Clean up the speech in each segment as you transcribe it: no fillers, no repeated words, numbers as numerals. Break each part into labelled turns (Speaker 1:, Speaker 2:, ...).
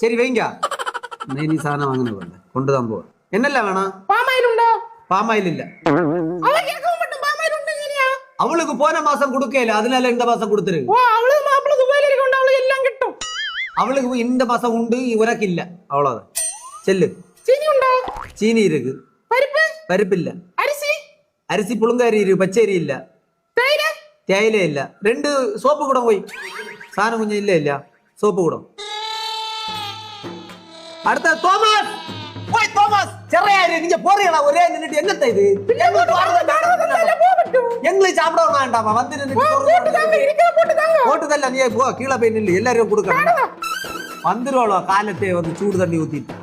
Speaker 1: சரி வைங்க. நீ சாധനം வாங்கின പോലെ കൊണ്ടുതാൻ പോവാ. എന്നല്ല വേണം? പാമായിൽ ഇല്ല. அவளுக்கு போன மாசம் கொடுக்கல, அதனால இந்த மாசம் கொடுத்துரு. அவளுக்கு இந்த மாசம் உண்டு, உனக்கு இல்ல. அவ்வளவுதான். செல்லு. சீனி இருக்கு. பருப்பு இல்ல. அரிசி புழுங்க அரி இருக்கு, பச்சரி இல்ல. தேயிலை இல்ல. 2 சோப்பு கூட போய் சாணம் கொஞ்சம் இல்ல இல்ல சோப்பு கூட. அடுத்த தோமஸ். போய் தோமஸ் செறையாரு, நீங்க போறீங்களா? ஒரே நின்னுட்டு என்னத்த இது? எங்களுக்கு சாப்பிட வேண்டாமா? வந்து போட்டு தள்ள. நீ போ, கீழே போய் நில்லு. எல்லாரும் கொடுக்கணும். வந்துருவாளோ காலத்தை வந்து சூடு தண்ணி ஊத்திட்டு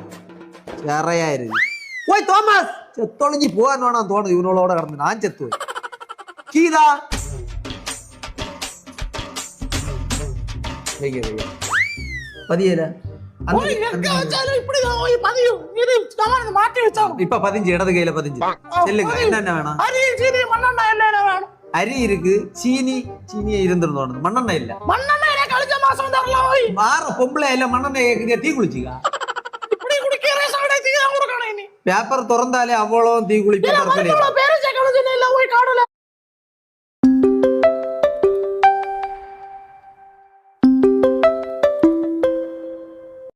Speaker 1: செறையாரு. போய் தோமஸ் செத்தொழிஞ்சி போவான்னு வேணாம் தோணுது. இவனோட கடந்து நான் செத்து. கீதா பதியல. இப்ப 15 இடது கையில 15. செல்லுங்க. என்ன வேணும்? அரி இருக்கு. சீனி இருந்திருந்தோம். மண்ணெண்ணெய் இல்ல. மாற பொம்பளை இல்ல. மண்ணெண்ணெய் கேக்குறியா? தீ குளிச்சிக்கா. பேப்பர் திறந்தாலே அவ்வளவு தீ குளிப்பா.